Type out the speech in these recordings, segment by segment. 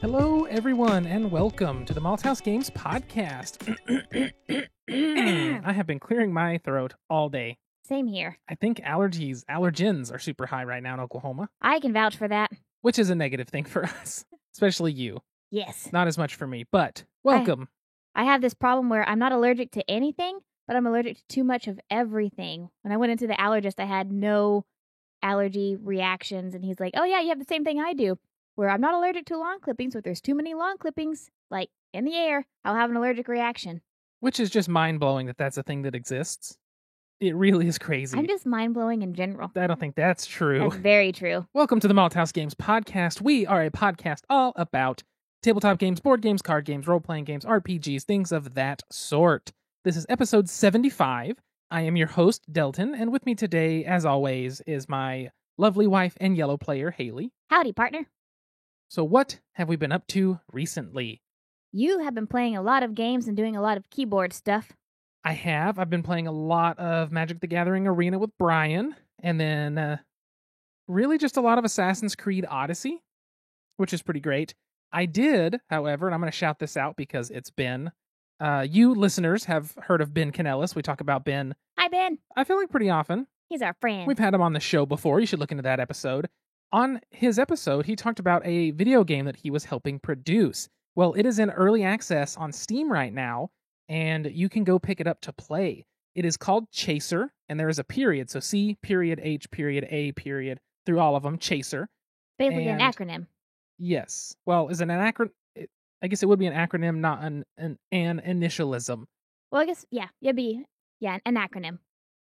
Hello, everyone, and welcome to the Malthouse Games podcast. I have been clearing my throat all day. Same here. I think allergens are super high right now in Oklahoma, I can vouch for that. which is a negative thing for us, especially you. Yes. Not as much for me, but welcome. I have this problem where I'm not allergic to anything, but I'm allergic to too much of everything. When I went into the allergist, I had no allergy reactions, and he's like, "Oh yeah, you have the same thing I do, where I'm not allergic to lawn clippings, but there's too many lawn clippings, like in the air, I'll have an allergic reaction." Which is just mind-blowing that that's a thing that exists. It really is crazy. I'm just mind-blowing in general. I don't think that's true. That's very true. Welcome to the Malthouse Games podcast. We are a podcast all about tabletop games, board games, card games, role-playing games, RPGs, things of that sort. This is episode 75. I am your host, Delton, and with me today, as always, is my lovely wife and yellow player, Haley. Howdy, partner. So what have we been up to recently? You have been playing a lot of games and doing a lot of keyboard stuff. I have. I've been playing a lot of Magic the Gathering Arena with Brian, and then really just a lot of Assassin's Creed Odyssey, which is pretty great. I did, however, and I'm going to shout this out because it's Ben. You listeners have heard of Ben Canellis. We talk about Ben, Hi, Ben. I feel like, pretty often. He's our friend. We've had him on the show before. You should look into that episode. On his episode, he talked about a video game that he was helping produce. Well, it is in early access on Steam right now, and you can go pick it up to play. It is called Chaser, and there is a period, so C period H period A period through all of them, Chaser. Basically an and- acronym. Yes. Well, is it an acronym? I guess it would be an acronym, not an initialism. Well, I guess, yeah, it'd be, an acronym.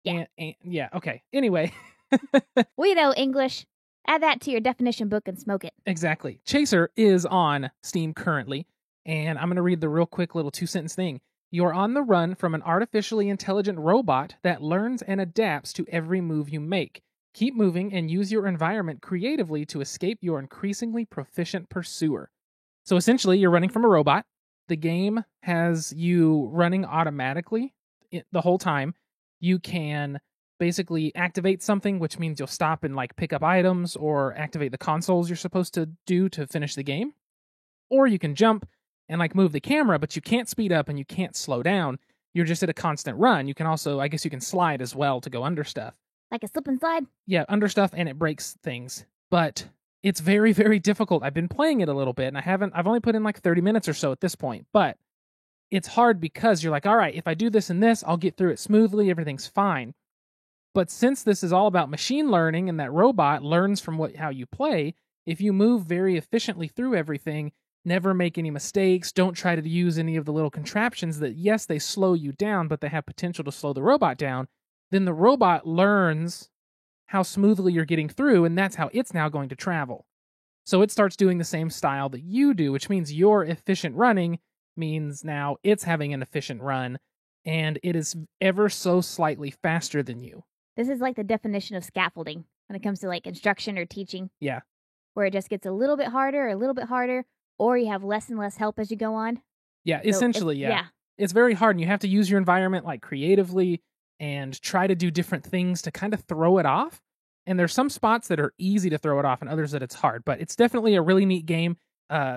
Yeah. Yeah, okay. Anyway. We know English. Add that to your definition book and smoke it. Exactly. Chaser is on Steam currently, and I'm going to read the real quick little 2-sentence thing. You're on the run from an artificially intelligent robot that learns and adapts to every move you make. Keep moving and use your environment creatively to escape your increasingly proficient pursuer. So essentially, you're running from a robot. The game has you running automatically the whole time. You can basically activate something, which means you'll stop and like pick up items or activate the consoles you're supposed to do to finish the game. Or you can jump and like move the camera, but you can't speed up and you can't slow down. You're just at a constant run. You can also, I guess you can slide as well to go under stuff. Like a slip and slide? Yeah, under stuff, and it breaks things. But it's very, very difficult. I've been playing it a little bit, and I've only put in like 30 minutes or so at this point. But it's hard because you're like, all right, if I do this and this, I'll get through it smoothly, everything's fine. But since this is all about machine learning and that robot learns from how you play, if you move very efficiently through everything, never make any mistakes, don't try to use any of the little contraptions that, yes, they slow you down, but they have potential to slow the robot down, then the robot learns how smoothly you're getting through, and that's how it's now going to travel. So it starts doing the same style that you do, which means your efficient running means now it's having an efficient run, and it is ever so slightly faster than you. This is like the definition of scaffolding when it comes to like instruction or teaching. Yeah. Where it just gets a little bit harder, or you have less and less help as you go on. Yeah, So essentially, yeah. It's very hard, and you have to use your environment like creatively and try to do different things to kind of throw it off. And there's some spots that are easy to throw it off and others that it's hard, but it's definitely a really neat game.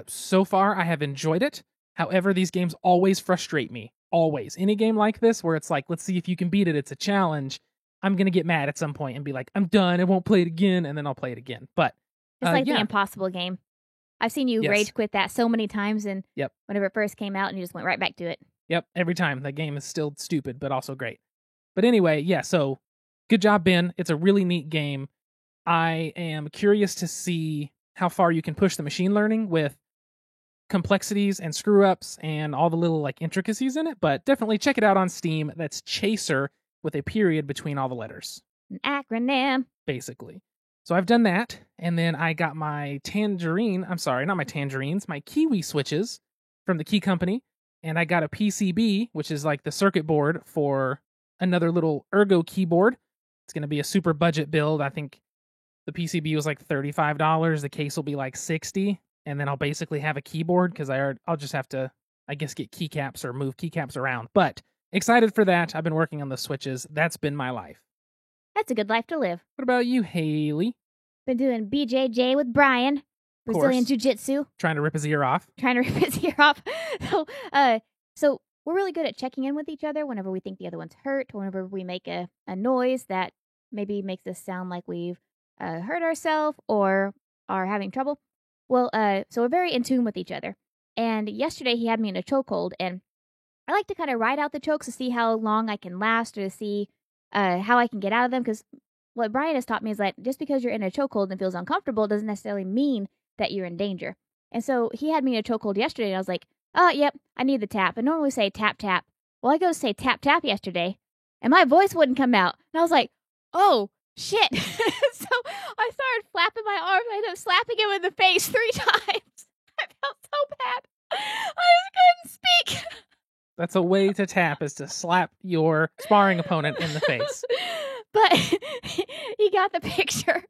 So far, I have enjoyed it. However, these games always frustrate me. Always. Any game like this where it's like, let's see if you can beat it, it's a challenge, I'm going to get mad at some point and be like, I'm done, I won't play it again, and then I'll play it again. But It's like yeah. the impossible game. I've seen you Yes. rage quit that so many times, and Yep. whenever it first came out, and you just went right back to it. Yep, every time. That game is still stupid, but also great. But anyway, yeah, so good job, Ben. It's a really neat game. I am curious to see how far you can push the machine learning with complexities and screw-ups and all the little like intricacies in it, but definitely check it out on Steam. That's Chaser with a period between all the letters, An acronym. basically. So I've done that, and then I got my my Kiwi switches from the Key Company, and I got a PCB, which is like the circuit board for another little Ergo keyboard. It's going to be a super budget build. I think the PCB was like $35. The case will be like $60, and then I'll basically have a keyboard because I'll just have to, I guess, get keycaps or move keycaps around. But excited for that. I've been working on the switches. That's been my life. That's a good life to live. What about you, Haley? Been doing BJJ with Brian. Brazilian Jiu-Jitsu. Trying to rip his ear off. Trying to rip his ear off. So we're really good at checking in with each other whenever we think the other one's hurt, or whenever we make a noise that maybe makes us sound like we've hurt ourselves or are having trouble. Well, so we're very in tune with each other. And yesterday he had me in a chokehold, and I like to kind of ride out the chokes to see how long I can last, or to see how I can get out of them. Because what Brian has taught me is that just because you're in a chokehold and it feels uncomfortable doesn't necessarily mean that you're in danger. And so he had me in a chokehold yesterday, and I was like, oh, yep, I need the tap. I normally say tap, tap. Well, I go to say tap, tap yesterday, and my voice wouldn't come out. And I was like, oh, shit. So I started flapping my arms. I ended up slapping him in the face 3 times. I felt so bad. I just couldn't speak. That's a way to tap, is to slap your sparring opponent in the face. But he got the picture.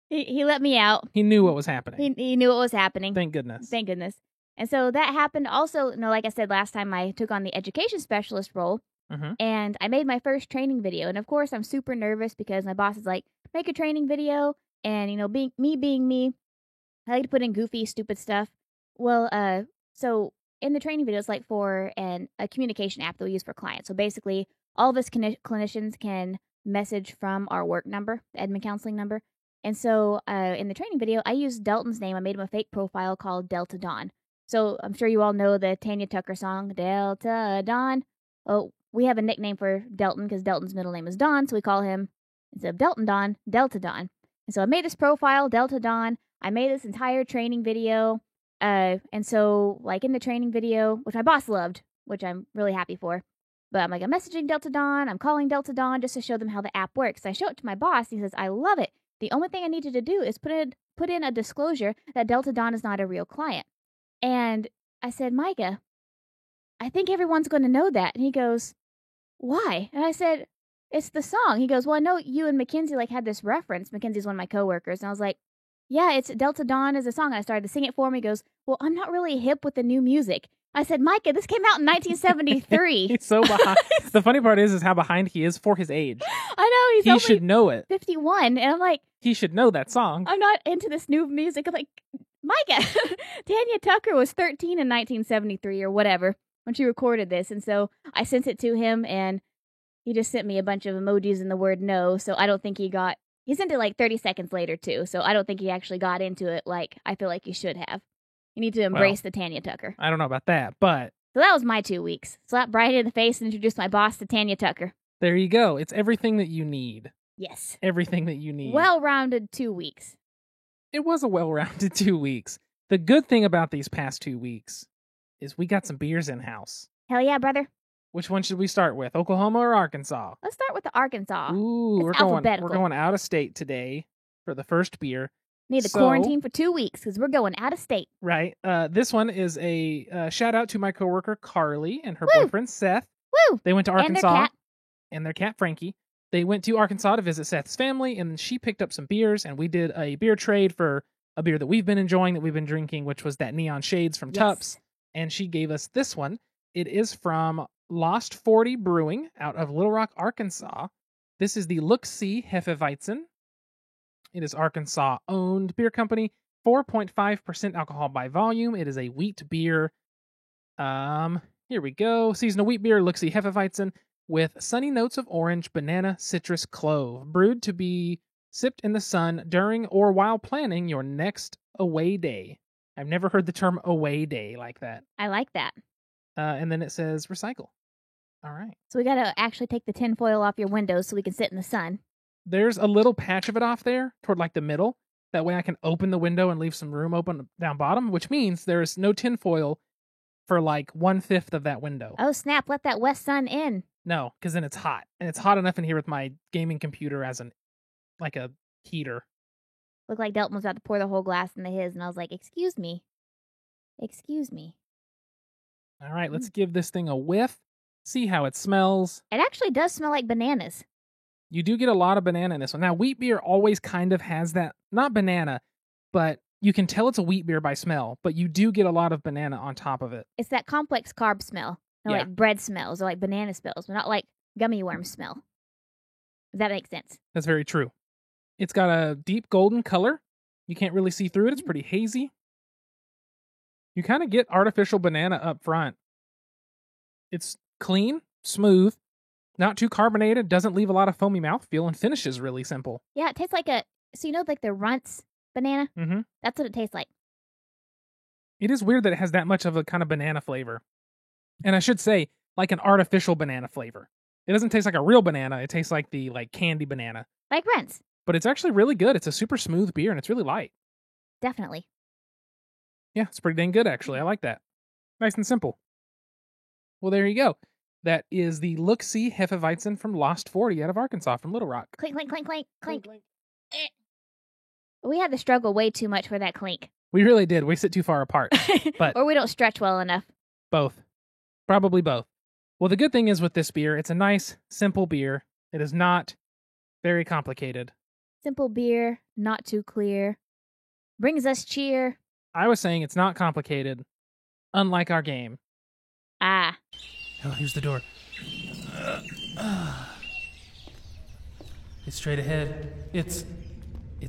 He let me out. He knew what was happening. He knew what was happening. Thank goodness. Thank goodness. And so that happened also, like I said last time, I took on the education specialist role, and I made my first training video. And of course, I'm super nervous because my boss is like, make a training video. And, being me, I like to put in goofy, stupid stuff. Well, so in the training video, it's like for a communication app that we use for clients. So basically, all of us clinicians can message from our work number, the Edmond Counseling number. And so in the training video, I used Delton's name. I made him a fake profile called Delta Dawn. So I'm sure you all know the Tanya Tucker song, Delta Dawn. Oh, we have a nickname for Delton because Delton's middle name is Dawn. So we call him, instead of Delton Dawn, Delta Dawn. And so I made this profile, Delta Dawn. I made this entire training video. And so, like, in the training video, which my boss loved, which I'm really happy for, but I'm messaging Delta Dawn, I'm calling Delta Dawn just to show them how the app works. I show it to my boss, he says, I love it. The only thing I need you to do is put in a disclosure that Delta Dawn is not a real client. And I said, Micah, I think everyone's going to know that. And he goes, why? And I said, it's the song. He goes, well, I know you and Mackenzie had this reference. Mackenzie's one of my coworkers. And I was like, yeah, it's Delta Dawn is a song. And I started to sing it for him. He goes, well, I'm not really hip with the new music. I said, Micah, this came out in 1973. He's so behind. The funny part is how behind he is for his age. I know. He only should know it. 51. And I'm like, he should know that song. I'm not into this new music. I'm like, Micah, Tanya Tucker was 13 in 1973 or whatever when she recorded this. And so I sent it to him, and he just sent me a bunch of emojis and the word no. So I don't think he sent it 30 seconds later too. So I don't think he actually got into it like I feel like he should have. You need to embrace the Tanya Tucker. I don't know about that, but... So that was my 2 weeks. Slap Brian in the face and introduce my boss to Tanya Tucker. There you go. It's everything that you need. Yes. Everything that you need. Well-rounded 2 weeks. It was a well-rounded 2 weeks. The good thing about these past 2 weeks is we got some beers in-house. Hell yeah, brother. Which one should we start with? Oklahoma or Arkansas? Let's start with the Arkansas. Ooh, we're going out of state today for the first beer. Need to quarantine for 2 weeks because we're going out of state. Right. This one is a shout out to my coworker Carly and her boyfriend Seth. Woo! They went to Arkansas. And their cat Frankie. They went to Arkansas to visit Seth's family, and she picked up some beers, and we did a beer trade for a beer that we've been enjoying, that we've been drinking, which was that Neon Shades from Tups. And she gave us this one. It is from Lost 40 Brewing out of Little Rock, Arkansas. This is the Look-See Hefeweizen. It is Arkansas-owned beer company, 4.5% alcohol by volume. It is a wheat beer. Here we go. Seasonal wheat beer, Look-See Hefeweizen, with sunny notes of orange, banana, citrus, clove. Brewed to be sipped in the sun during or while planning your next away day. I've never heard the term away day like that. I like that. And then it says recycle. All right. So we got to actually take the tinfoil off your windows so we can sit in the sun. There's a little patch of it off there toward the middle. That way I can open the window and leave some room open down bottom, which means there's no tinfoil for 1/5 of that window. Oh, snap. Let that west sun in. No, because then it's hot. And it's hot enough in here with my gaming computer as a heater. Looked like Delton was about to pour the whole glass into his, and I was like, excuse me. Excuse me. All right, let's give this thing a whiff. See how it smells. It actually does smell like bananas. You do get a lot of banana in this one. Now, wheat beer always kind of has that, not banana, but you can tell it's a wheat beer by smell, but you do get a lot of banana on top of it. It's that complex carb smell. Not like bread smells or like banana smells, but not like gummy worm smell. If that makes sense. That's very true. It's got a deep golden color. You can't really see through it. It's pretty hazy. You kind of get artificial banana up front. It's clean, smooth, not too carbonated, doesn't leave a lot of foamy mouthfeel, and finishes really simple. Yeah, it tastes like like the Runts banana? Mm-hmm. That's what it tastes like. It is weird that it has that much of a kind of banana flavor. And I should say, like an artificial banana flavor. It doesn't taste like a real banana. It tastes like the candy banana. Like Runts. But it's actually really good. It's a super smooth beer, and it's really light. Definitely. Yeah, it's pretty dang good, actually. I like that. Nice and simple. Well, there you go. That is the Look-See Hefeweizen from Lost 40 out of Arkansas from Little Rock. Clink, clink, clink, clink, clink. We had to struggle way too much for that clink. We really did. We sit too far apart. But or we don't stretch well enough. Both. Probably both. Well, the good thing is with this beer, it's a nice, simple beer. It is not very complicated. Simple beer, not too clear. Brings us cheer. I was saying it's not complicated, unlike our game. Ah. Oh, here's the door. It's straight ahead. It's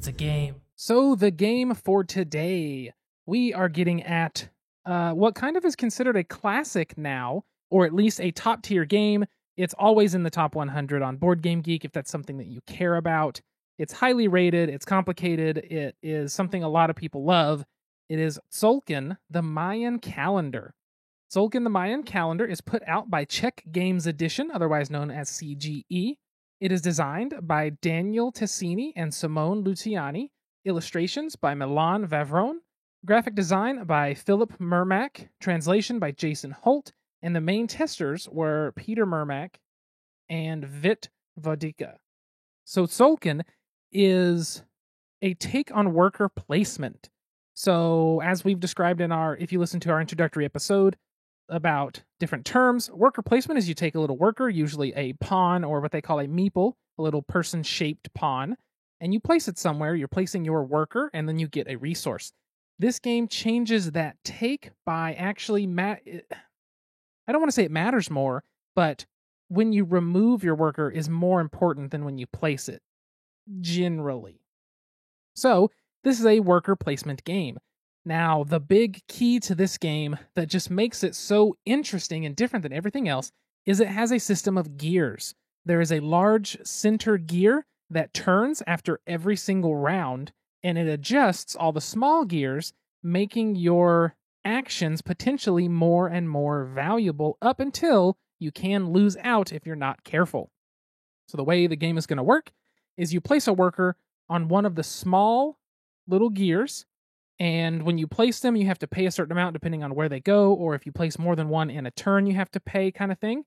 a game. So the game for today, we are getting at what kind of is considered a classic now, or at least a top tier game. It's always in the top 100 on Board Game Geek if that's something that you care about. It's highly rated. It's complicated. It is something a lot of people love. It is Tzolk'in, the Mayan Calendar. Tzolk'in, the Mayan Calendar is put out by Czech Games Edition, otherwise known as CGE. It is designed by Daniel Tessini and Simone Luciani. Illustrations by Milan Vavron. Graphic design by Philip Mermack. Translation by Jason Holt. And the main testers were Peter Mermack and Vit Vodika. So Tzolk'in is a take on worker placement. So as we've described if you listen to our introductory episode about different terms, worker placement is you take a little worker, usually a pawn or what they call a meeple, a little person-shaped pawn, and you place it somewhere. You're placing your worker, and then you get a resource. This game changes that take by actually, I don't want to say it matters more, but when you remove your worker is more important than when you place it, generally. So this is a worker placement game. Now, the big key to this game that just makes it so interesting and different than everything else is it has a system of gears. There is a large center gear that turns after every single round, and it adjusts all the small gears, making your actions potentially more and more valuable up until you can lose out if you're not careful. So the way the game is going to work is you place a worker on one of the small little gears, and when you place them, you have to pay a certain amount depending on where they go, or if you place more than one in a turn, you have to pay kind of thing.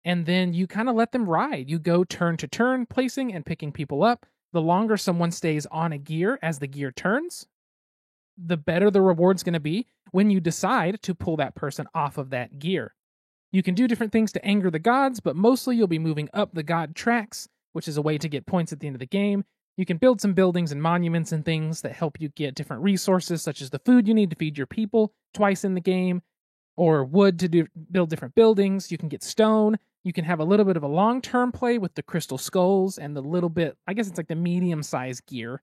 And then you kind of let them ride. You go turn to turn, placing and picking people up. The longer someone stays on a gear as the gear turns, the better the reward's going to be when you decide to pull that person off of that gear. You can do different things to anger the gods, but mostly you'll be moving up the god tracks, which is a way to get points at the end of the game. You can build some buildings and monuments and things that help you get different resources, such as the food you need to feed your people twice in the game, or wood to build different buildings. You can get stone. You can have a little bit of a long-term play with the crystal skulls and the little bit, I guess it's like the medium-sized gear.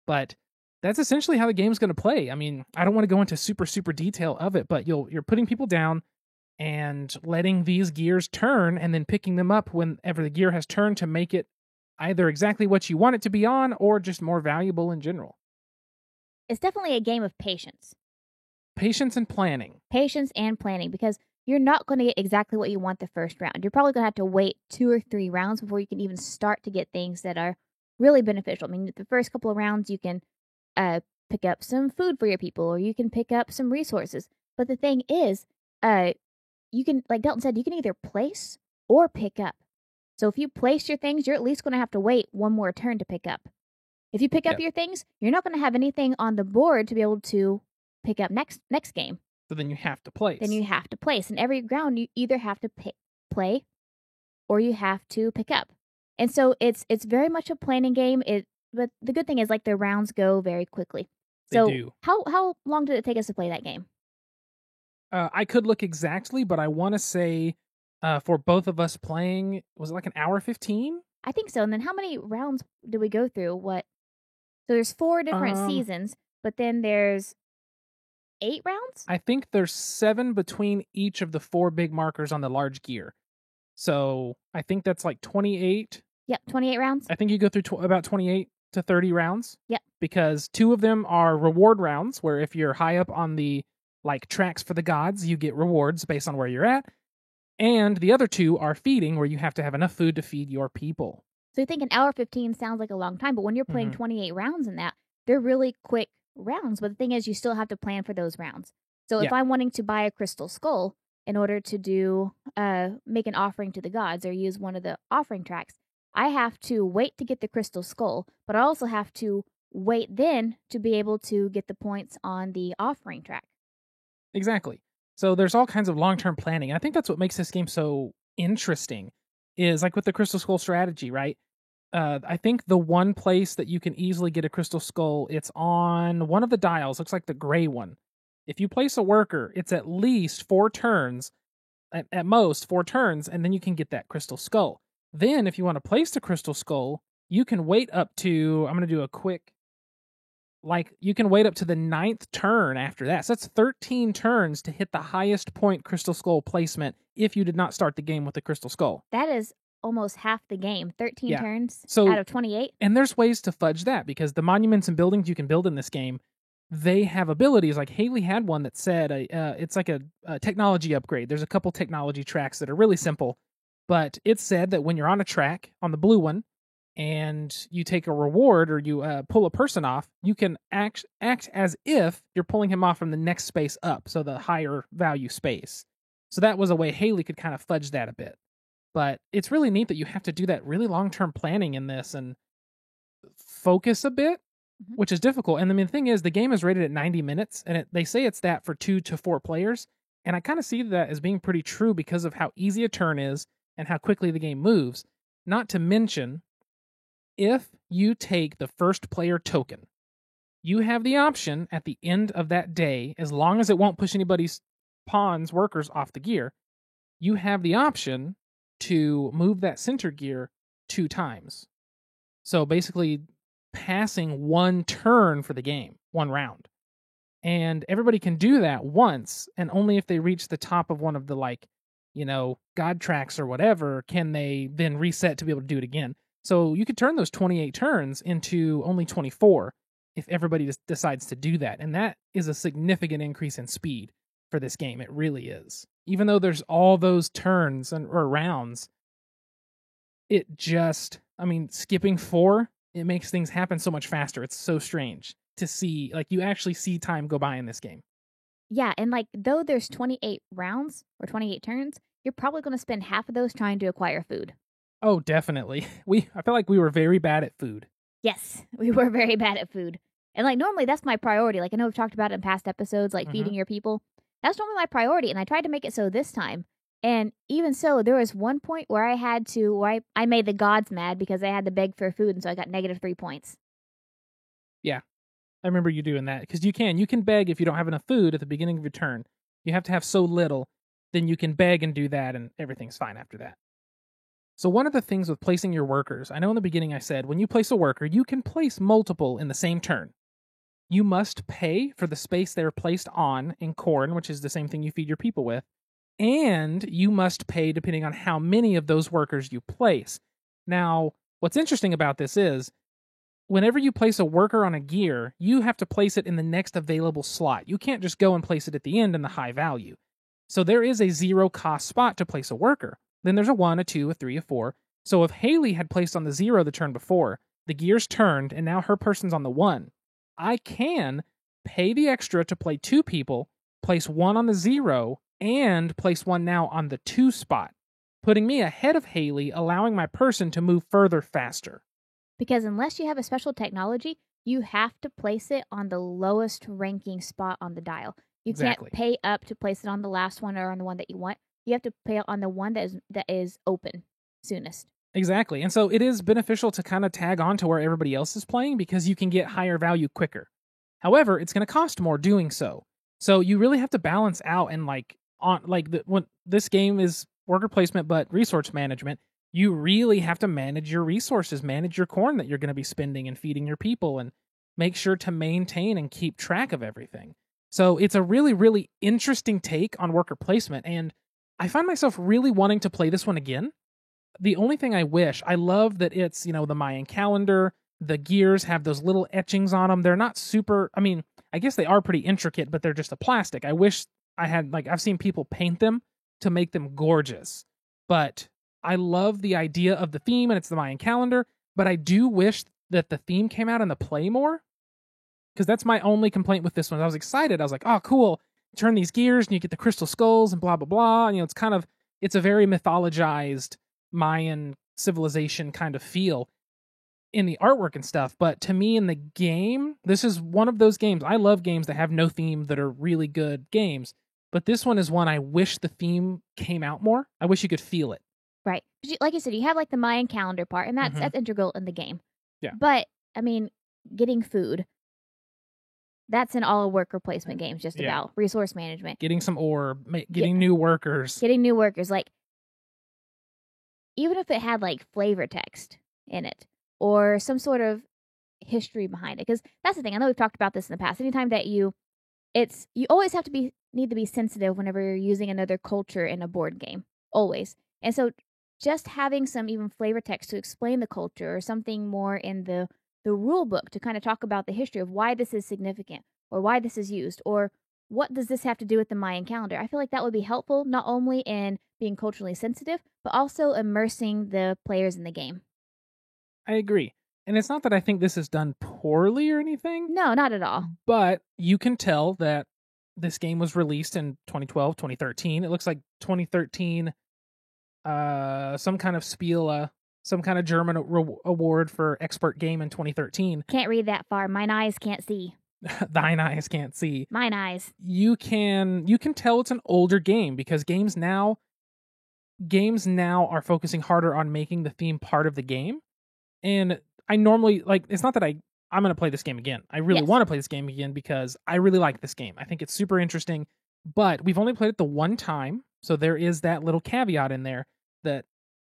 But that's essentially how the game's going to play. I mean, I don't want to go into super, super detail of it, but you're putting people down and letting these gears turn and then picking them up whenever the gear has turned to make it either exactly what you want it to be on or just more valuable in general. It's definitely a game of patience. Patience and planning. Patience and planning, because you're not going to get exactly what you want the first round. You're probably going to have to wait 2 or 3 rounds before you can even start to get things that are really beneficial. I mean, the first couple of rounds, you can pick up some food for your people, or you can pick up some resources. But the thing is, you can, like Delton said, you can either place or pick up. So if you place your things, you're at least going to have to wait one more turn to pick up. If you pick up your things, you're not going to have anything on the board to be able to pick up next game. So then you have to place. And every round, you either have to play or you have to pick up. And so it's very much a planning game. But the good thing is, like, the rounds go very quickly. So they do. How long did it take us to play that game? I could look exactly, but I want to say for both of us playing, was it like an hour 15? I think so. And then how many rounds did we go through? So there's 4 different seasons. but then there's 8 rounds? I think there's 7 between each of the 4 big markers on the large gear. So I think that's like 28. Yep, 28 rounds. I think you go through about 28 to 30 rounds. Yep. Because 2 of them are reward rounds, where if you're high up on the like tracks for the gods, you get rewards based on where you're at. And the other 2 are feeding, where you have to have enough food to feed your people. So you think an hour 15 sounds like a long time, but when you're playing 28 rounds in that, they're really quick rounds. But the thing is, you still have to plan for those rounds. So if I'm wanting to buy a crystal skull in order to do make an offering to the gods or use one of the offering tracks, I have to wait to get the crystal skull, but I also have to wait then to be able to get the points on the offering track. Exactly. So there's all kinds of long-term planning. I think that's what makes this game so interesting, is like with the crystal skull strategy, right? I think the one place that you can easily get a crystal skull, it's on one of the dials, looks like the gray one. If you place a worker, it's at least 4 turns, at most 4 turns, and then you can get that crystal skull. Then if you want to place the crystal skull, you can wait up to, I'm going to do a quick, you can wait up to the 9th turn after that. So that's 13 turns to hit the highest point crystal skull placement if you did not start the game with the crystal skull. That is almost half the game. 13 turns out of 28. And there's ways to fudge that, because the monuments and buildings you can build in this game, they have abilities. Like Haley had one that said it's like a technology upgrade. There's a couple technology tracks that are really simple, but it said that when you're on a track, on the blue one, and you take a reward or you pull a person off, you can act as if you're pulling him off from the next space up, so the higher value space. So that was a way Haley could kind of fudge that a bit. But it's really neat that you have to do that really long-term planning in this and focus a bit, which is difficult. And the main thing is, the game is rated at 90 minutes, and they say it's that for 2 to 4 players. And I kind of see that as being pretty true because of how easy a turn is and how quickly the game moves. Not to mention, if you take the first player token, you have the option at the end of that day, as long as it won't push anybody's pawns, workers off the gear, you have the option to move that center gear 2 times. So basically passing 1 turn for the game, 1 round. And everybody can do that once, and only if they reach the top of one of the god tracks or whatever can they then reset to be able to do it again. So you could turn those 28 turns into only 24 if everybody just decides to do that. And that is a significant increase in speed for this game. It really is. Even though there's all those turns or rounds, skipping 4, it makes things happen so much faster. It's so strange to see, you actually see time go by in this game. Yeah, and though there's 28 rounds or 28 turns, you're probably going to spend half of those trying to acquire food. Oh, definitely. I feel like we were very bad at food. Yes, we were very bad at food. And normally that's my priority. I know we've talked about it in past episodes, feeding your people. That's normally my priority, and I tried to make it so this time. And even so, there was one point where I made the gods mad because I had to beg for food, and so I got -3 points. Yeah, I remember you doing that, because you can beg if you don't have enough food at the beginning of your turn. You have to have so little, then you can beg and do that, and everything's fine after that. So one of the things with placing your workers, I know in the beginning I said, when you place a worker, you can place multiple in the same turn. You must pay for the space they're placed on in corn, which is the same thing you feed your people with, and you must pay depending on how many of those workers you place. Now, what's interesting about this is, whenever you place a worker on a gear, you have to place it in the next available slot. You can't just go and place it at the end in the high value. So there is a 0 cost spot to place a worker. Then there's a 1, a 2, a 3, a 4. So if Haley had placed on the 0 the turn before, the gears turned, and now her person's on the 1. I can pay the extra to play 2 people, place 1 on the 0, and place 1 now on the 2 spot, putting me ahead of Haley, allowing my person to move further faster. Because unless you have a special technology, you have to place it on the lowest ranking spot on the dial. You can't pay up to place it on the last one or on the one that you want. You have to pay on the one that is open soonest. Exactly. And so it is beneficial to kind of tag on to where everybody else is playing, because you can get higher value quicker. However, it's going to cost more doing so. So you really have to balance out, and when this game is worker placement but resource management, you really have to manage your resources, manage your corn that you're going to be spending and feeding your people. And make sure to maintain and keep track of everything. So it's a really, really interesting take on worker placement, and I find myself really wanting to play this one again. The only thing I love that it's, the Mayan calendar, the gears have those little etchings on them. They're not super, I guess they are pretty intricate, but they're just a plastic. I wish I had, I've seen people paint them to make them gorgeous. But I love the idea of the theme, and it's the Mayan calendar, but I do wish that the theme came out in the play more, because that's my only complaint with this one. I was excited. I was like, oh, cool. Turn these gears and you get the crystal skulls and blah, blah, blah. And, it's a very mythologized Mayan civilization kind of feel in the artwork and stuff. But to me, in the game, this is one of those games. I love games that have no theme that are really good games. But this one is one I wish the theme came out more. I wish you could feel it. Right. Like you said, you have like the Mayan calendar part, and that's Mhm. that's integral in the game. Yeah. But getting food, that's in all worker placement games, just Yeah. about resource management, Getting some ore, getting new workers. getting new workers. Like, even if it had like flavor text in it or some sort of history behind it, because that's the thing. I know we've talked about this in the past. Anytime that you always have to need to be sensitive whenever you're using another culture in a board game, always. And so just having some even flavor text to explain the culture, or something more in the rule book to kind of talk about the history of why this is significant, or why this is used, or what does this have to do with the Mayan calendar. I feel like that would be helpful, not only in being culturally sensitive, but also immersing the players in the game. I agree. And it's not that I think this is done poorly or anything, No, not at all. but you can tell that this game was released in 2012, 2013. It looks like 2013, some kind of Spiele, some kind of German award for expert game in 2013. Can't read that far. Mine eyes can't see. Thine eyes can't see. Mine eyes. You can tell it's an older game, because games now are focusing harder on making the theme part of the game. And I normally, it's not that I'm going to play this game again. I really Yes. want to play this game again because I really like this game. I think it's super interesting, but we've only played it the one time. So there is that little caveat in there that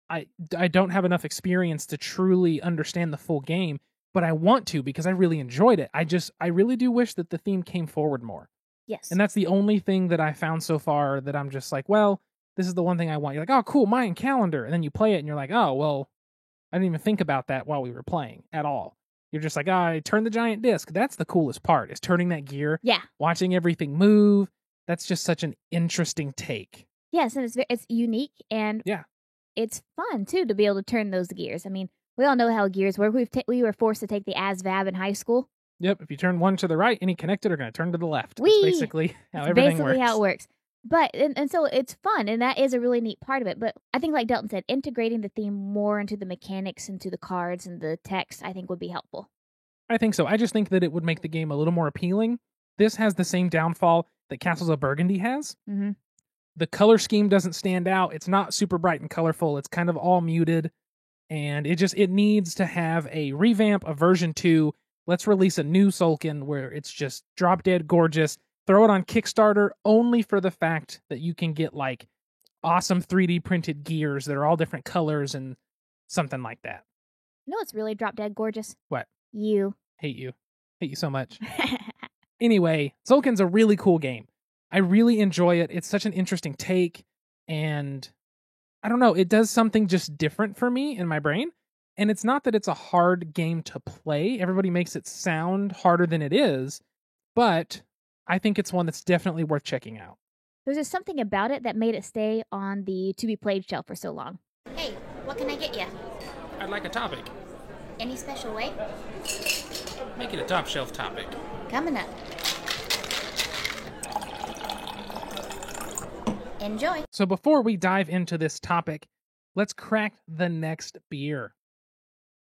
I don't have enough experience to truly understand the full game, but I want to, because I really enjoyed it. I really do wish that the theme came forward more. Yes. And that's the only thing that I found so far that I'm just like, well, this is the one thing I want. You're like, oh, cool, Mayan calendar. And then you play it and you're like, oh, well, I didn't even think about that while we were playing at all. You're just like, I turned the giant disc. That's the coolest part, is turning that gear, Yeah. watching everything move. That's just such an interesting take. Yes, and it's unique, and Yeah. it's fun too to be able to turn those gears. We all know how gears work. We were forced to take the ASVAB in high school. Yep, if you turn one to the right, any connected are going to turn to the left. Whee! That's basically how That's everything basically works. how it works. But and so it's fun, and that is a really neat part of it. But I think, like Delton said, integrating the theme more into the mechanics, into the cards and the text, I think would be helpful. I think so. I just think that it would make the game a little more appealing. This has the same downfall that Castles of Burgundy has. Mm-hmm. The color scheme doesn't stand out. It's not super bright and colorful. It's kind of all muted. And it needs to have a revamp, a version 2. Let's release a new Tzolk'in where it's just drop dead gorgeous. Throw it on Kickstarter only for the fact that you can get awesome 3D printed gears that are all different colors and something like that. No, it's really drop dead gorgeous. What? You. Hate you so much. Anyway, Tzolk'in's a really cool game. I really enjoy it. It's such an interesting take, and I don't know, it does something just different for me in my brain. And it's not that it's a hard game to play. Everybody makes it sound harder than it is, but I think it's one that's definitely worth checking out. There's just something about it that made it stay on the to be played shelf for so long. Hey, what can I get you? I'd like a topic. Any special way? Make it a top shelf topic. Coming up. Enjoy. So before we dive into this topic, let's crack the next beer.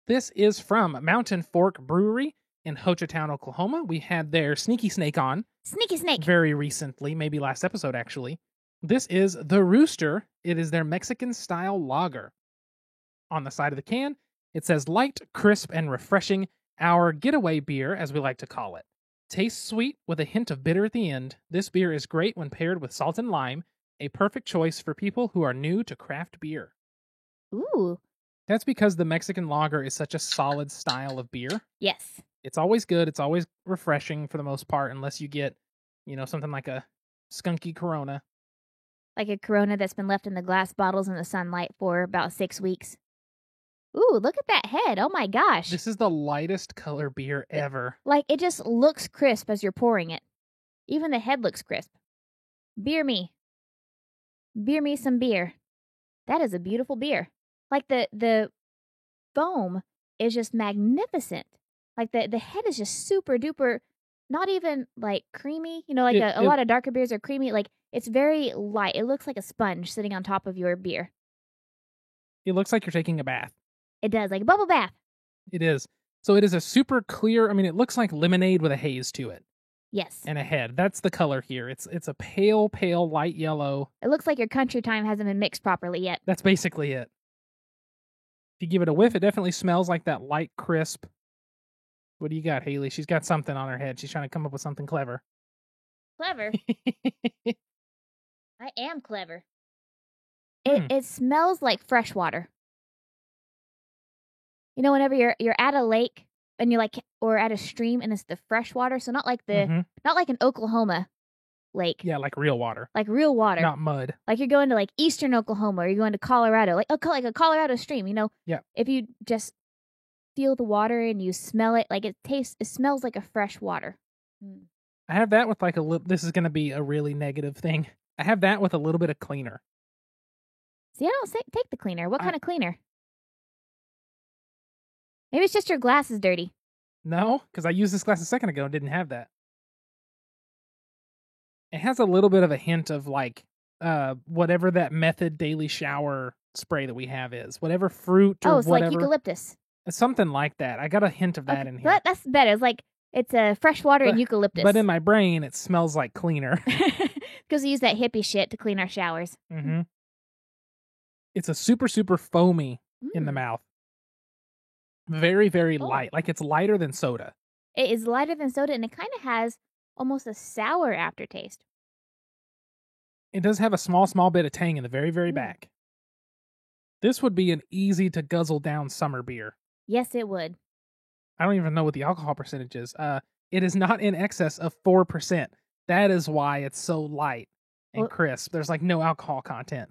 This is from Mountain Fork Brewery in Hochatown, Oklahoma. We had their Sneaky Snake on Sneaky Snake. very recently, maybe last episode actually. This is the Rooster. It is their Mexican-style lager. On the side of the can, it says light, crisp, and refreshing, our getaway beer, as we like to call it. Tastes sweet with a hint of bitter at the end. This beer is great when paired with salt and lime, a perfect choice for people who are new to craft beer. Ooh. That's because the Mexican lager is such a solid style of beer. Yes. It's always good. It's always refreshing for the most part, unless you get, something like a skunky Corona. Like a Corona that's been left in the glass bottles in the sunlight for about 6 weeks. Ooh, look at that head. Oh my gosh. This is the lightest color beer ever. Like, it just looks crisp as you're pouring it. Even the head looks crisp. Beer me. Beer me some beer. That is a beautiful beer. Like, the foam is just magnificent. Like, the head is just super duper, not even, like, creamy. Like a lot of darker beers are creamy. Like, it's very light. It looks like a sponge sitting on top of your beer. It looks like you're taking a bath. It does, like a bubble bath. It is. So it is a super clear, it looks like lemonade with a haze to it. Yes. And a head. That's the color here. It's a pale light yellow. It looks like your country time hasn't been mixed properly yet. That's basically it. If you give it a whiff, it definitely smells like that light crisp. What do you got, Haley? She's got something on her head. She's trying to come up with something clever. Clever? I am clever. It smells like fresh water. Whenever you're at a lake and you're like, or at a stream and it's the fresh water, so not like not like an Oklahoma lake. Yeah, like real water. Like real water. Not mud. Like you're going to like eastern Oklahoma or you're going to Colorado, like a Colorado stream, Yeah. If you just feel the water and you smell it, like it smells like a fresh water. I have that with like this is going to be a really negative thing. I have that with a little bit of cleaner. See, I don't take the cleaner. What kind of cleaner? Maybe it's just your glass is dirty. No, because I used this glass a second ago and didn't have that. It has a little bit of a hint of like whatever that Method daily shower spray that we have is. Whatever fruit or it's whatever. like eucalyptus. It's something like that. I got a hint of that in here. That's better. It's like it's a fresh water and eucalyptus. But in my brain, it smells like cleaner. Because we use that hippie shit to clean our showers. Mm-hmm. It's a super, super foamy in the mouth. Very, very light. Like it's lighter than soda. It is lighter than soda, and it kind of has almost a sour aftertaste. It does have a small bit of tang in the very, very back. This would be an easy to guzzle down summer beer. Yes, it would. I don't even know what the alcohol percentage is. It is not in excess of 4%. That is why it's so light and crisp. There's like no alcohol content.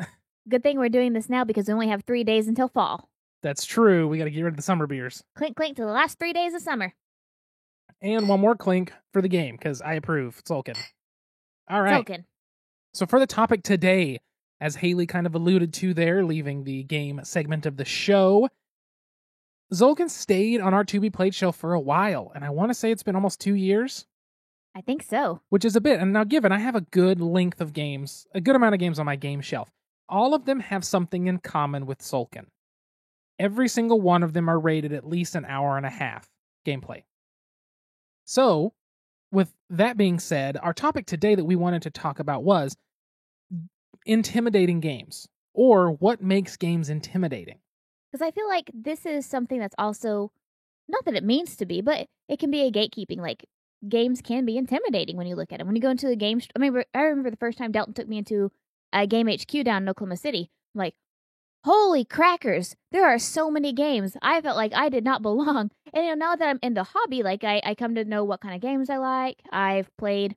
Good thing we're doing this now because we only have 3 days until fall. That's true. We got to get rid of the summer beers. Clink, clink to the last 3 days of summer. And one more clink for the game because I approve. Tzolk'in. All right. Tzolk'in. So for the topic today, as Haley kind of alluded to there, leaving the game segment of the show, Tzolk'in stayed on our to-be-played shelf for a while, and I want to say it's been almost 2 years. I think so. Which is a bit. And now given I have a good length of games, a good amount of games on my game shelf, all of them have something in common with Tzolk'in. Every single one of them are rated at least an hour and a half gameplay. So, with that being said, our topic today that we wanted to talk about was intimidating games, or what makes games intimidating. Because I feel like this is something that's also, not that it means to be, but it can be a gatekeeping. Like, games can be intimidating when you look at them. When you go into a game, I remember the first time Dalton took me into a Game HQ down in Oklahoma City. I'm like, holy crackers, there are so many games. I felt like I did not belong. And now that I'm in the hobby, like I come to know what kind of games I like. I've played,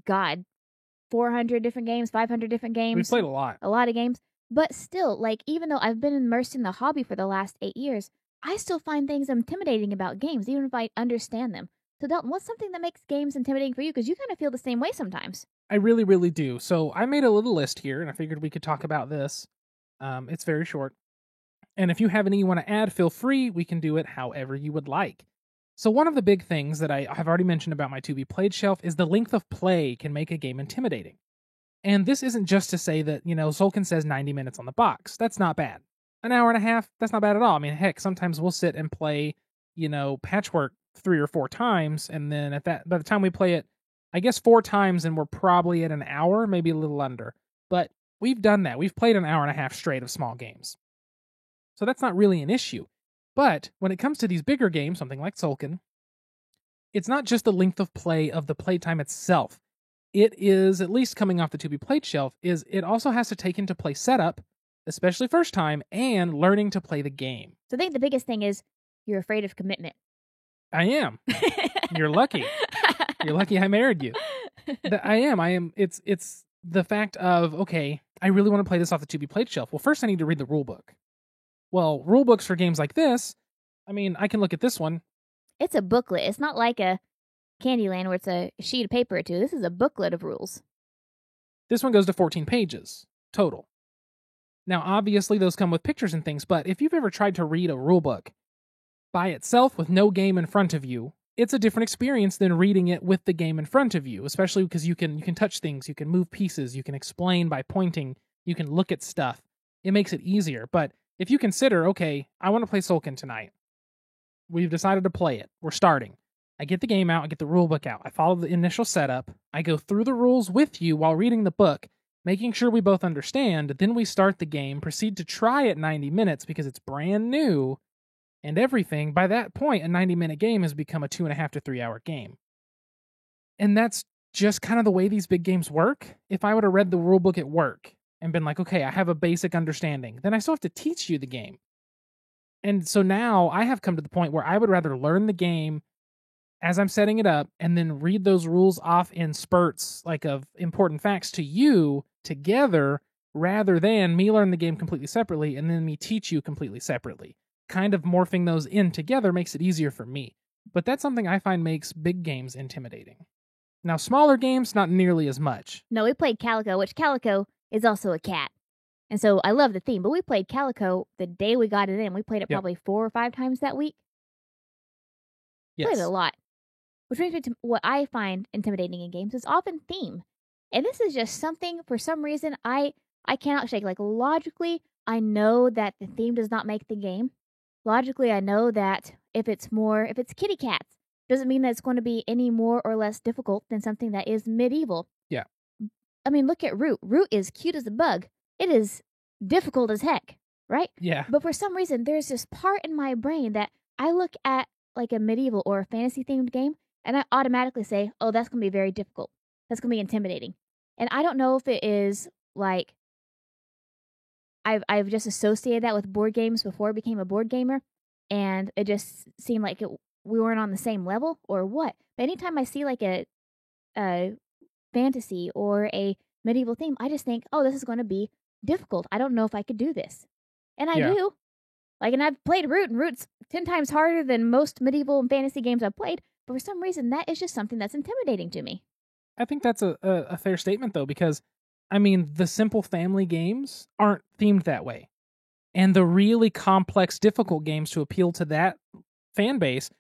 400 different games, 500 different games. We've played a lot. A lot of games. But still, like, even though I've been immersed in the hobby for the last 8 years, I still find things intimidating about games, even if I understand them. So Dalton, what's something that makes games intimidating for you? Because you kind of feel the same way sometimes. I really, really do. So I made a little list here, and I figured we could talk about this. It's very short. And if you have any you want to add, feel free. We can do it however you would like. So one of the big things that I have already mentioned about my to-be-played shelf is the length of play can make a game intimidating. And this isn't just to say that, Tzolk'in says 90 minutes on the box. That's not bad. An hour and a half, that's not bad at all. I mean, heck, sometimes we'll sit and play, Patchwork 3 or 4 times, and then by the time we play it, I guess 4 times, and we're probably at an hour, maybe a little under. But we've done that. We've played an hour and a half straight of small games. So that's not really an issue. But when it comes to these bigger games, something like Tzolk'in, it's not just the length of play of the playtime itself. It is, at least coming off the to-be-played shelf, is it also has to take into play setup, especially first time, and learning to play the game. So I think the biggest thing is you're afraid of commitment. I am. You're lucky. You're lucky I married you. I am. It's the fact of, okay, I really want to play this off the to be played shelf. Well, first I need to read the rule book. Well, rule books for games like this, I mean, I can look at this one. It's a booklet. It's not like a Candyland where it's a sheet of paper or two. This is a booklet of rules. This one goes to 14 pages total. Now, obviously, those come with pictures and things, but if you've ever tried to read a rule book by itself with no game in front of you, it's a different experience than reading it with the game in front of you, especially because you can touch things, you can move pieces, you can explain by pointing, you can look at stuff. It makes it easier. But if you consider, okay, I want to play Tzolk'in tonight. We've decided to play it. We're starting. I get the game out, I get the rule book out. I follow the initial setup. I go through the rules with you while reading the book, making sure we both understand. Then we start the game, proceed to try it 90 minutes because it's brand new and everything. By that point, a 90-minute game has become a 2.5 to 3 hour game. And that's just kind of the way these big games work. If I would have read the rule book at work and been like, okay, I have a basic understanding, then I still have to teach you the game. And so now I have come to the point where I would rather learn the game as I'm setting it up and then read those rules off in spurts, like of important facts to you together, rather than me learn the game completely separately and then me teach you completely separately. Kind of morphing those in together makes it easier for me. But that's something I find makes big games intimidating. Now, smaller games, not nearly as much. No, we played Calico, which Calico is also a cat. And so I love the theme, but we played Calico the day we got it in. We played it probably 4 or 5 times that week. Yes. Played it a lot. Which brings me to what I find intimidating in games is often theme. And this is just something, for some reason, I cannot shake. Like, logically, I know that the theme does not make the game. Logically, I know that if it's kitty cats, doesn't mean that it's going to be any more or less difficult than something that is medieval. Yeah. I mean, look at Root. Root is cute as a bug. It is difficult as heck, right? Yeah. But for some reason, there's this part in my brain that I look at like a medieval or a fantasy themed game and I automatically say, oh, that's going to be very difficult. That's going to be intimidating. And I don't know if it is like I've just associated that with board games before I became a board gamer, and it just seemed like we weren't on the same level or what. But anytime I see like a fantasy or a medieval theme, I just think, oh, this is going to be difficult. I don't know if I could do this. And I do. Like, and I've played Root, and Root's 10 times harder than most medieval and fantasy games I've played. But for some reason, that is just something that's intimidating to me. I think that's a fair statement, though, because, I mean, the simple family games aren't themed that way. And the really complex, difficult games to appeal to that fan base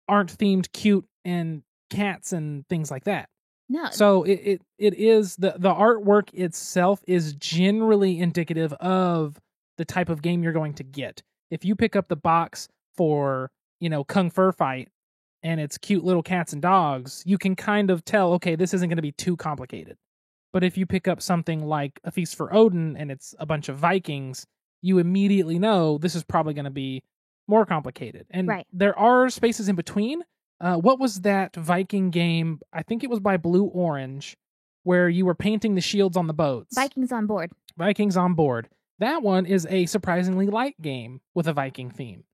aren't themed cute and cats and things like that. No. So it is, the artwork itself is generally indicative of the type of game you're going to get. If you pick up the box for, Kung Fu Fight, and it's cute little cats and dogs, you can kind of tell, okay, this isn't going to be too complicated. But if you pick up something like A Feast for Odin and it's a bunch of Vikings, you immediately know this is probably going to be more complicated. And there are spaces in between. What was that Viking game? I think it was by Blue Orange, where you were painting the shields on the boats. Vikings on Board. Vikings on Board. That one is a surprisingly light game with a Viking theme.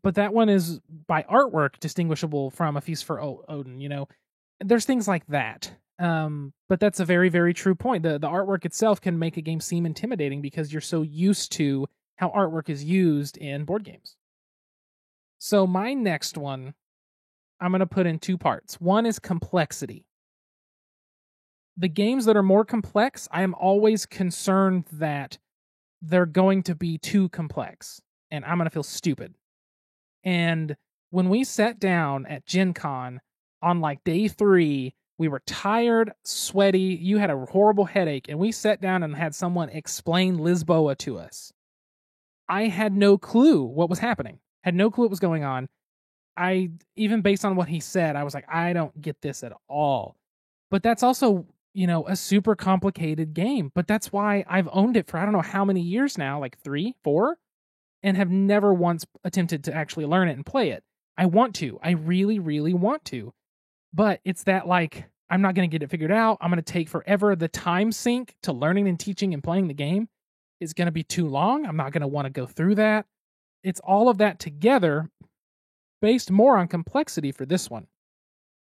But that one is, by artwork, distinguishable from A Feast for Odin, There's things like that. But that's a very, very true point. The artwork itself can make a game seem intimidating because you're so used to how artwork is used in board games. So my next one, I'm going to put in 2 parts. One is complexity. The games that are more complex, I am always concerned that they're going to be too complex, and I'm going to feel stupid. And when we sat down at Gen Con on like day 3, we were tired, sweaty, you had a horrible headache, and we sat down and had someone explain Lisboa to us. I had no clue what was happening, had no clue what was going on. Even based on what he said, I was like, I don't get this at all. But that's also, a super complicated game. But that's why I've owned it for I don't know how many years now, like 3, 4, and have never once attempted to actually learn it and play it. I want to. I really, really want to. But it's that, like, I'm not going to get it figured out. I'm going to take forever. The time sink to learning and teaching and playing the game is going to be too long. I'm not going to want to go through that. It's all of that together. based more on complexity for this one.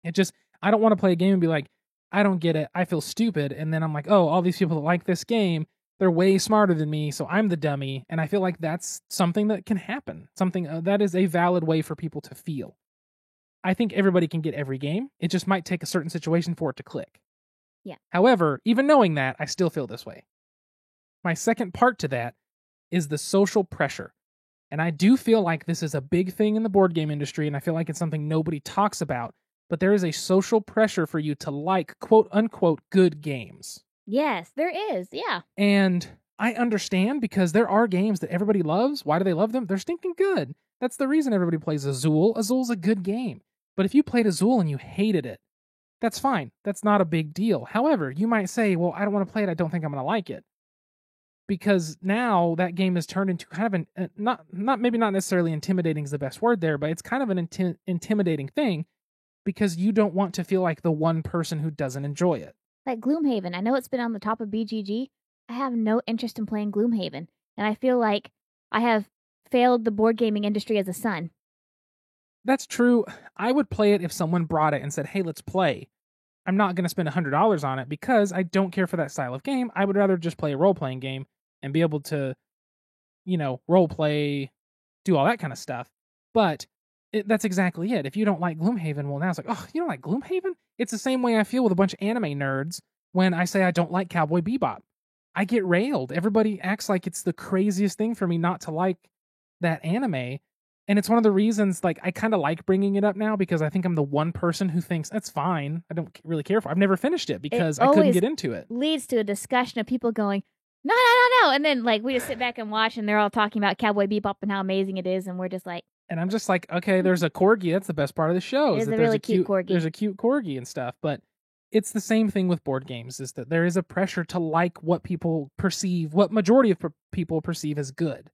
I don't want to play a game and be like, I don't get it, I feel stupid, and then I'm like, oh, all these people that like this game, they're way smarter than me, so I'm the dummy, and I feel like that's something that can happen, something that is a valid way for people to feel. I think everybody can get every game, it just might take a certain situation for it to click. Yeah. However, even knowing that, I still feel this way. My second part to that is the social pressure. And I do feel like this is a big thing in the board game industry, and I feel like it's something nobody talks about, but there is a social pressure for you to like quote unquote good games. Yes, there is. Yeah. And I understand because there are games that everybody loves. Why do they love them? They're stinking good. That's the reason everybody plays Azul. Azul's a good game. But if you played Azul and you hated it, that's fine. That's not a big deal. However, you might say, well, I don't want to play it. I don't think I'm going to like it. Because now that game is turned into kind of an, maybe not necessarily intimidating is the best word there, but it's kind of an intimidating thing because you don't want to feel like the one person who doesn't enjoy it. Like Gloomhaven. I know it's been on the top of BGG. I have no interest in playing Gloomhaven. And I feel like I have failed the board gaming industry as a son. That's true. I would play it if someone brought it and said, hey, let's play. I'm not going to spend $100 on it because I don't care for that style of game. I would rather just play a role-playing game and be able to, role-play, do all that kind of stuff. But that's exactly it. If you don't like Gloomhaven, well, now it's like, oh, you don't like Gloomhaven? It's the same way I feel with a bunch of anime nerds when I say I don't like Cowboy Bebop. I get railed. Everybody acts like it's the craziest thing for me not to like that anime. And it's one of the reasons, like, I kind of like bringing it up now because I think I'm the one person who thinks that's fine. I don't really care for it. I've never finished it because I couldn't get into it. Leads to a discussion of people going, no. And then, like, we just sit back and watch and they're all talking about Cowboy Bebop and how amazing it is. And we're just like, and I'm just like, okay, there's a corgi. That's the best part of the show. It's a really cute corgi. There's a cute corgi and stuff. But it's the same thing with board games, is that there is a pressure to like what people perceive, what majority of people perceive as good.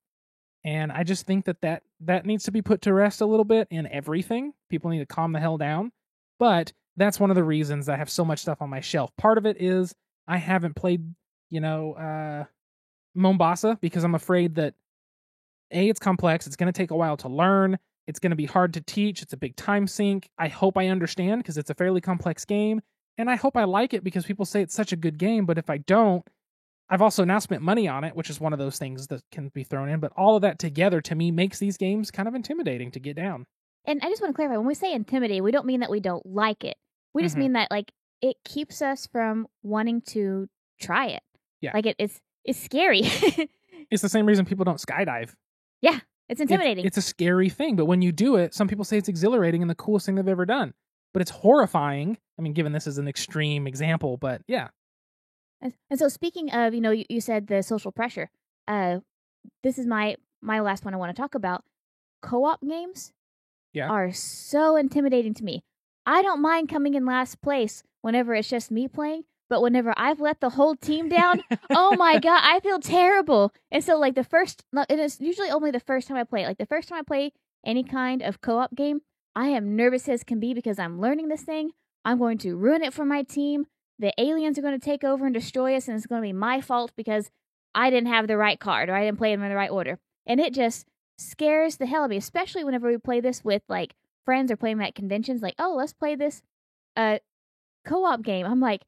And I just think that needs to be put to rest a little bit in everything. People need to calm the hell down. But that's one of the reasons I have so much stuff on my shelf. Part of it is I haven't played, Mombasa because I'm afraid that it's complex. It's going to take a while to learn. It's going to be hard to teach. It's a big time sink. I hope I understand because it's a fairly complex game. And I hope I like it because people say it's such a good game. But if I don't, I've also now spent money on it, which is one of those things that can be thrown in. But all of that together, to me, makes these games kind of intimidating to get down. And I just want to clarify, when we say intimidating, we don't mean that we don't like it. We just mean that, like, it keeps us from wanting to try it. Yeah. Like, it's scary. It's the same reason people don't skydive. Yeah, it's intimidating. It's a scary thing. But when you do it, some people say it's exhilarating and the coolest thing they've ever done. But it's horrifying. I mean, given this is an extreme example, but yeah. And so speaking of, you said the social pressure. This is my last one I want to talk about. Co-op games are so intimidating to me. I don't mind coming in last place whenever it's just me playing, but whenever I've let the whole team down, oh my God, I feel terrible. And so like it is usually only the first time I play it. Like the first time I play any kind of co-op game, I am nervous as can be because I'm learning this thing. I'm going to ruin it for my team. The aliens are going to take over and destroy us, and it's going to be my fault because I didn't have the right card or I didn't play them in the right order. And it just scares the hell out of me, especially whenever we play this with like friends or playing at conventions. Like, oh, let's play this co-op game. I'm like,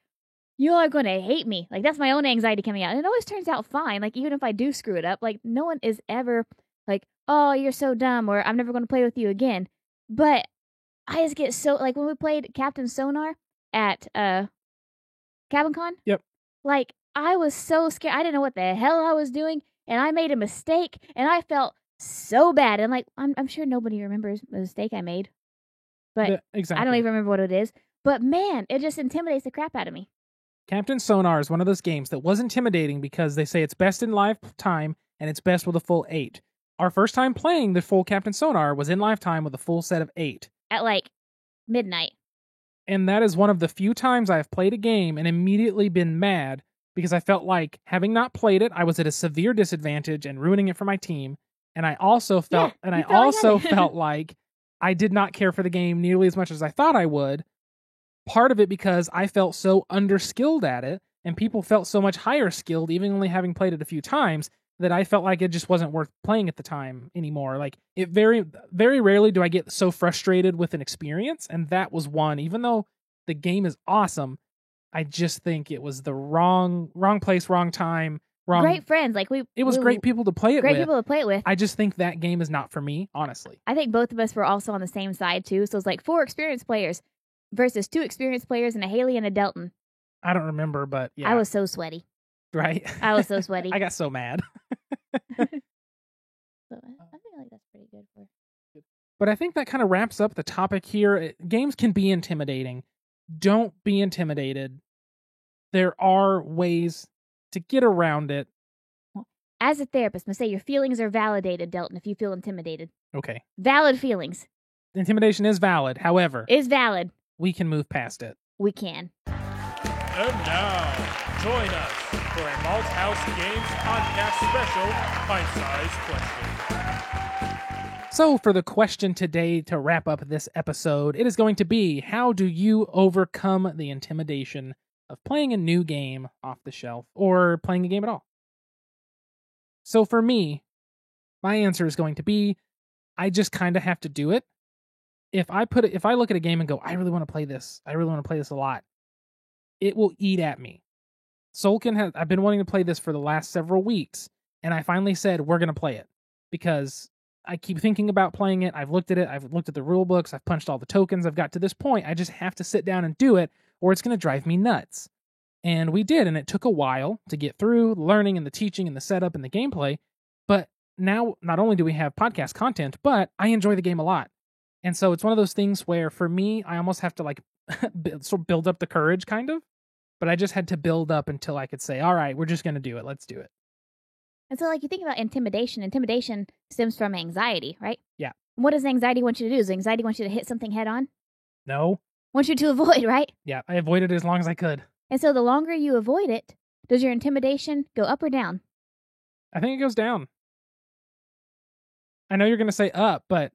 you are going to hate me. Like, that's my own anxiety coming out. And it always turns out fine. Like, even if I do screw it up, like, no one is ever like, oh, you're so dumb, or I'm never going to play with you again. But I just get so, like, when we played Captain Sonar at CabinCon, yep. Like, I was so scared. I didn't know what the hell I was doing, and I made a mistake, and I felt so bad. And, like, I'm sure nobody remembers the mistake I made. But exactly. I don't even remember what it is. But, man, it just intimidates the crap out of me. Captain Sonar is one of those games that was intimidating because they say it's best in lifetime and it's best with a full 8. Our first time playing the full Captain Sonar was in lifetime with a full set of 8. At like midnight. And that is one of the few times I have played a game and immediately been mad because I felt like, having not played it, I was at a severe disadvantage and ruining it for my team. And I also felt felt like I did not care for the game nearly as much as I thought I would. Part of it because I felt so underskilled at it, and people felt so much higher skilled, even only having played it a few times, that I felt like it just wasn't worth playing at the time anymore. Like, it very, very rarely do I get so frustrated with an experience, and that was one. Even though the game is awesome, I just think it was the wrong place, wrong time, wrong. Great friends, It was great people to play it great with. people to play it with. I just think that game is not for me, honestly. I think both of us were also on the same side too. So it's like 4 experienced players versus 2 experienced players and a Haley and a Delton. I don't remember, but yeah, I was so sweaty. right. I was so sweaty. I got so mad. So I feel like that's pretty good for. But I think that kind of wraps up the topic here. Games can be intimidating. Don't be intimidated. There are ways to get around it. As a therapist, I'm gonna say your feelings are validated, Delton. If you feel intimidated, Okay. valid feelings Intimidation is valid. However, is valid. we can move past it. We can. And now, join us for a Malthouse Games podcast special, Pint-Sized Question. So, for the question today to wrap up this episode, it is going to be, how do you overcome the intimidation of playing a new game off the shelf or playing a game at all? So for me, my answer is going to be, I just kind of have to do it. If I look at a game and go, I really want to play this. I really want to play this a lot. It will eat at me. I've been wanting to play this for the last several weeks, and I finally said, we're going to play it because I keep thinking about playing it. I've looked at it. I've looked at the rule books. I've punched all the tokens. I've got to this point. I just have to sit down and do it, or it's going to drive me nuts. And we did, and it took a while to get through the learning and the teaching and the setup and the gameplay. But now, not only do we have podcast content, but I enjoy the game a lot. And so it's one of those things where, for me, I almost have to like sort of build up the courage, kind of. But I just had to build up until I could say, all right, we're just going to do it. Let's do it. And so, like, you think about intimidation. Intimidation stems from anxiety, right? Yeah. What does anxiety want you to do? Does anxiety want you to hit something head on? No. Wants you to avoid, right? Yeah, I avoided it as long as I could. And so the longer you avoid it, does your intimidation go up or down? I think it goes down. I know you're going to say up, but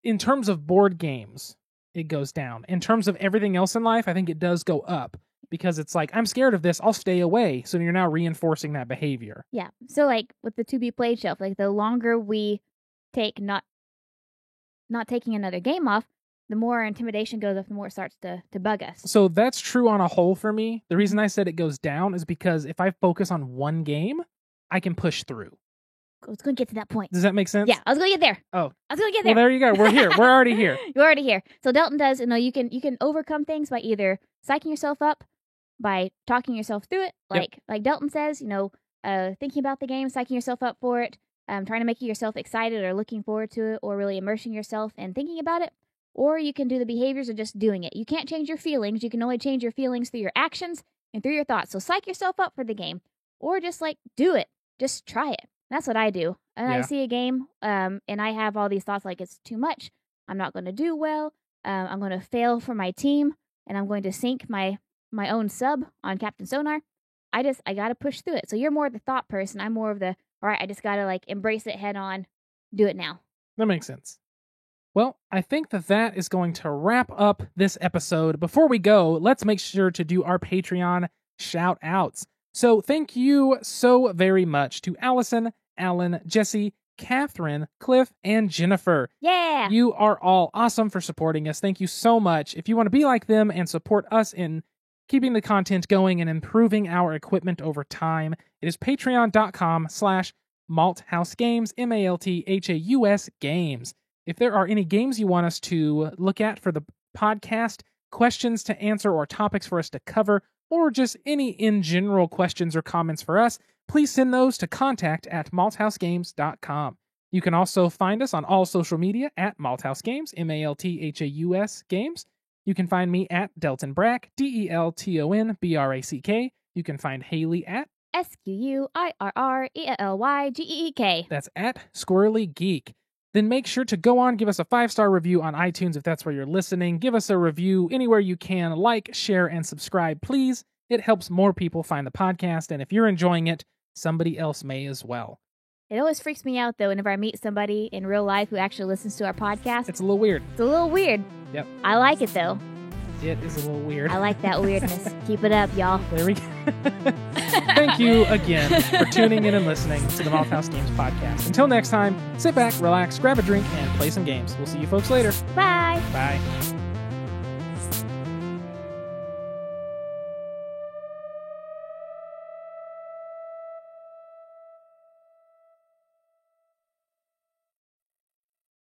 in terms of board games, it goes down. In terms of everything else in life, I think it does go up because it's like, I'm scared of this, I'll stay away. So you're now reinforcing that behavior. Yeah. So like with the to be played shelf, like the longer we take not taking another game off, the more our intimidation goes up, the more it starts to bug us. So that's true on a whole for me. The reason I said it goes down is because if I focus on one game, I can push through. I was going to get to that point. Does that make sense? Yeah, I was going to get there. Oh. I was going to get there. Well, there you go. We're here. We're already here. You're already here. So Delton does, you can overcome things by either psyching yourself up, by talking yourself through it, like Delton says, thinking about the game, psyching yourself up for it, trying to make yourself excited or looking forward to it, or really immersing yourself and thinking about it. Or you can do the behaviors of just doing it. You can't change your feelings. You can only change your feelings through your actions and through your thoughts. So psych yourself up for the game, or just do it. Just try it. That's what I do. And I see a game, and I have all these thoughts like it's too much. I'm not going to do well. I'm going to fail for my team, and I'm going to sink my own sub on Captain Sonar. I got to push through it. So you're more the thought person. I'm more of the, all right, I just got to embrace it head on, do it now. That makes sense. Well, I think that is going to wrap up this episode. Before we go, let's make sure to do our Patreon shout outs. So thank you so very much to Allison, Alan, Jesse, Catherine, Cliff, and Jennifer. Yeah! You are all awesome for supporting us. Thank you so much. If you want to be like them and support us in keeping the content going and improving our equipment over time, it is patreon.com/malthousegames, MALTHAUS games. If there are any games you want us to look at for the podcast, questions to answer, or topics for us to cover, or just any in general questions or comments for us, please send those to contact@malthousegames.com. You can also find us on all social media at malthousegames, MALTHAUS games. You can find me at Delton Brack, DELTONBRACK. You can find Haley at SQUIRRELYGEEK. That's at Squirrely Geek. Then make sure to go on, give us a 5-star review on iTunes if that's where you're listening. Give us a review anywhere you can. Like, share, and subscribe, please. It helps more people find the podcast, and if you're enjoying it, somebody else may as well. It always freaks me out, though, whenever I meet somebody in real life who actually listens to our podcast. It's a little weird. It's a little weird. Yep. I like it, though. It is a little weird. I like that weirdness. Keep it up, y'all. There we go. Thank you again for tuning in and listening to the Malthouse Games Podcast. Until next time, sit back, relax, grab a drink, and play some games. We'll see you folks later. Bye. Bye.